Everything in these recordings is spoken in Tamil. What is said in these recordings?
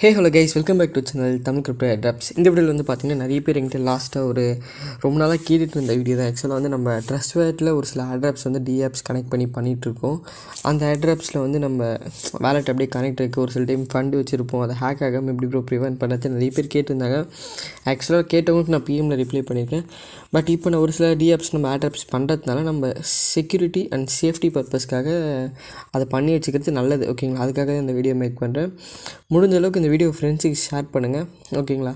Hey hello guys, welcome back to channel Tamil crypto Airdrops. இந்த வீடியோவில் வந்து பார்த்திங்கன்னா நிறைய பேர் எங்கிட்ட லாஸ்ட்டாக ஒரு ரொம்ப நாளாக கேட்டுட்டு இருந்த வீடியோ தான். ஆக்சுவலாக வந்து நம்ம ட்ரஸ்ட் வேலெட்டில் ஒரு சில Airdrops வந்து டிஆப்ஸ் கனெக்ட் பண்ணி பண்ணிகிட்ருக்கோம். அந்த Airdropஸில் வந்து நம்ம வேலெட் அப்படியே கனெக்ட் இருக்குது. ஒரு சில டைம் ஃபண்டு வச்சுருப்போம், அதை ஹேக் ஆகாமல் எப்படி ப்ரிவென்ட் பண்ணுறது நிறைய பேர் கேட்டிருந்தாங்க. ஆக்சுவலாக கேட்டவங்களுக்கு நான் பிஎம்மில் ரிப்ளை பண்ணியிருக்கேன். பட் இப்போ நான் ஒரு சில டிஆப்ஸ் நம்ம Airdrops பண்ணுறதுனால நம்ம செக்யூரிட்டி அண்ட் சேஃப்டி பர்பஸ்க்காக அதை பண்ணி வச்சுக்கிறது நல்லது. ஓகேங்களா, அதுக்காக தான் இந்த வீடியோ மேக் பண்ணுறேன். முடிஞ்ச அளவுக்கு இந்த வீடியோ ஃப்ரெண்ட்ஸுக்கு ஷேர் பண்ணுங்கள். ஓகேங்களா,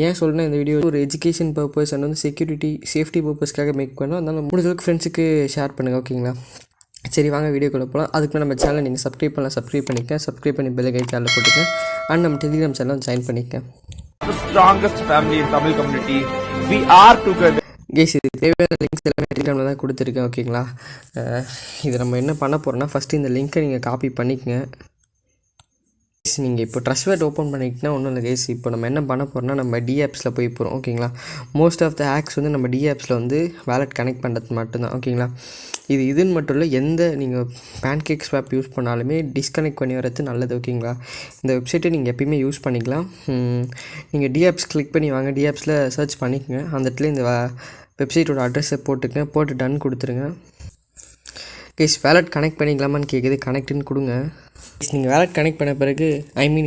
ஏன் சொல்கிறேன், இந்த வீடியோ ஒரு எஜுகேஷன் பர்பஸ் அண்ட் வந்து செக்யூரிட்டி சேஃப்டி பர்பஸ்க்காக மேக் பண்ணோம். அதனால் முடிஞ்ச அளவுக்கு ஃப்ரெண்ட்ஸுக்கு ஷேர் பண்ணுங்கள். ஓகேங்களா, சரி வாங்க வீடியோக்குள்ளே போகலாம். அதுக்கு நம்ம சேனலை நீங்கள் சப்ஸ்கிரைப் பண்ணலாம், சப்ஸ்கிரைப் பண்ணிக்கேன். சப்ஸ்கிரைப் பண்ணி பெல் ஐக்கான் சேனலில் போட்டுக்கேன். அண்ட் நம்ம டெலிகிராம் சேனல் ஜாயின் பண்ணிக்கேன். The strongest family in Tamil community. We are together. Guys, இது தேவையான லிங்க்ஸ் எல்லாமே டெலிகிராமில் தான் கொடுத்துருக்கேன். ஓகேங்களா, இது நம்ம என்ன பண்ண போகிறோன்னா, ஃபஸ்ட்டு இந்த லிங்க்கை நீங்கள் காப்பி பண்ணிக்கங்க. நீங்கள் இப்போ ட்ரஸ்ட் வேலெட் ஓப்பன் பண்ணிக்கிட்டா ஒன்றும் இல்லை கேஸ். இப்போ நம்ம என்ன பண்ண போகிறோம்னா, நம்ம டிஆப்ஸில் போய் போகிறோம். ஓகேங்களா, மோஸ்ட் ஆஃப் த ஹேக்ஸ் வந்து நம்ம டிஆப்ஸில் வந்து வேலெட் கனெக்ட் பண்ணுறது மட்டும்தான். ஓகேங்களா, இதுன்னு மட்டும் இல்லை, எந்த நீங்கள் பேன்கேக் ஸ்வாப் யூஸ் பண்ணாலுமே டிஸ்கனெக்ட் பண்ணி வரது நல்லது. ஓகேங்களா, இந்த வெப்சைட்டை நீங்கள் எப்பயுமே யூஸ் பண்ணிக்கலாம். நீங்கள் டிஆப்ஸ் கிளிக் பண்ணி வாங்க, டிஆப்ஸில் சர்ச் பண்ணிக்கோங்க. அந்த இடத்துல இந்த வெப்சைட்டோட அட்ரஸை போட்டுக்கங்க, போட்டு டன் கொடுத்துருங்க. கேஸ், வேலெட் கனெக்ட் பண்ணிக்கலாமான்னு கேட்குது, கனெக்ட்னு கொடுங்க. நீங்கள் வேலெட் கனெக்ட் பண்ண பிறகு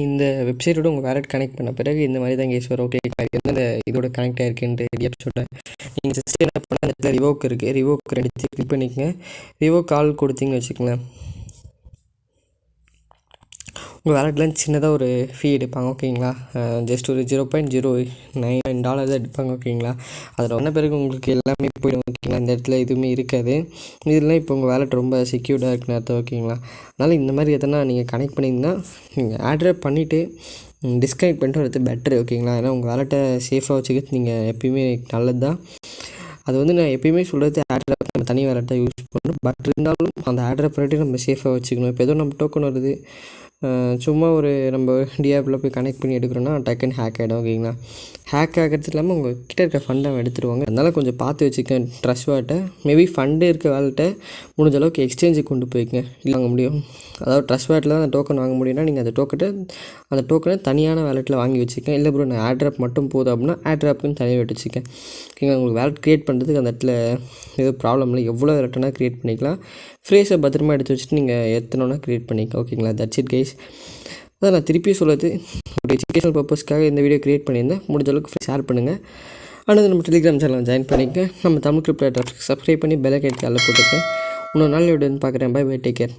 இந்த வெப்சைட்டோட உங்கள் வேலெட் கனெக்ட் பண்ண பிறகு இந்த மாதிரி தான் கேஸ் வரும். ஓகே, எந்த இதோட கனெக்ட் ஆகிருக்குன்ட்டு டிஆப்ஸோட நீங்கள் ஜஸ்ட் என்ன பண்ணால் அந்த இடத்துல ரிவோக் இருக்குது, ரிவோக் ரெண்டு கிளிக் பண்ணிக்கங்க. ரிவோக் கால் கொடுத்தீங்கன்னு வச்சுக்கோங்களேன், உங்கள் வேலெட்டில் சின்னதாக ஒரு ஃபீ எடுப்பாங்க. ஓகேங்களா, ஜஸ்ட் ஒரு $0.09 தான் எடுப்பாங்க. ஓகேங்களா, அதில் வந்த பிறகு உங்களுக்கு எல்லாமே போய்டும். ஓகேங்களா, இந்த இடத்துல எதுவுமே இருக்காது. இதெல்லாம் இப்போ உங்கள் வேலெட் ரொம்ப செக்யூர்டாக இருக்குன்னு அர்த்தம். ஓகேங்களா, அதனால் இந்த மாதிரி எதனா நீங்கள் கனெக்ட் பண்ணிங்கன்னா நீங்கள் ஆட்ராப் பண்ணிவிட்டு டிஸ்கனெக்ட் பண்ணிட்டு வரது பெட்டர். ஓகேங்களா, ஏன்னா உங்கள் வேலெட்டை சேஃபாக வச்சுக்கிறது நீங்கள் எப்பயுமே நல்லது தான். அது வந்து நான் எப்பயுமே சொல்கிறது, ஆட்ராப் நம்ம தனி வேலெட் தான் யூஸ் பண்ணணும். பட் இருந்தாலும் அந்த ஆட்ராப் பண்ணிட்டு நம்ம சேஃபாக வச்சுக்கணும். இப்போ ஏதோ நம்ம டோக்கன் வருது, சும்மா ஒரு நம்ம டிஆப்பில் போய் கனெக்ட் பண்ணி எடுக்கிறோன்னா டக்குன்னு ஹேக் ஆகிடும். ஓகேங்களா, ஹேக் ஆகிறது இல்லாமல் உங்கள் கிட்டே இருக்க ஃபண்டை எடுத்துருவாங்க. அதனால் கொஞ்சம் பார்த்து வச்சுக்கேன் ட்ரஸ்ட் வேலெட்டை. மேபி ஃபண்டு இருக்க வேலெட்டை முடிஞ்ச அளவுக்கு எக்ஸ்சேஞ்சுக்கு கொண்டு போய்க்கங்க, இல்லை வாங்க முடியும். அதாவது ட்ரஸ்ட் வேலெட்டில் தான் அந்த டோக்கன் வாங்க முடியும்னா நீங்கள் அந்த டோக்கனை தனியான வேலெட்டில் வாங்கி வச்சுக்கேன். இல்லை ப்ரோ, நான் ஆட்ராப் மட்டும் போதும் அப்படின்னா ஆட்ராப்புன்னு தனியாக வச்சுக்கேன். ஓகேங்களா, உங்களுக்கு வேலெட் க்ரியேட் பண்ணுறதுக்கு அந்த இடத்துல எதுவும் ப்ராப்ளம் இல்லை, எவ்வளோ வேலெட்னா க்ரியேட் பண்ணிக்கலாம். ஃப்ரேஸை பத்திரமா எடுத்து வச்சுட்டு நீங்கள் எத்தனோன்னா க்ரியேட் பண்ணிக்கலாம். ஓகேங்களா, தட்ஸ் இட் கைஸ். அதான் நான் திருப்பி சொல்லுறது, ஒரு எஜுகேஷனல் பர்பஸ்க்காக இந்த வீடியோ க்ரியேட் பண்ணியிருந்தேன். முடிஞ்ச அளவுக்கு ஷேர் பண்ணுங்கள். ஆனால் நம்ம டெலிகிராம் சேனல் ஜாயின் பண்ணிக்க, நம்ம தமிழ் கிரிப்டோ Airdrops சப்ஸ்கிரைப் பண்ணி பெல் ஐக்கான் சேனலில் போட்டுக்க. இன்னொரு நாள் வீடியோ பார்க்குறேன். Bye bye, take care.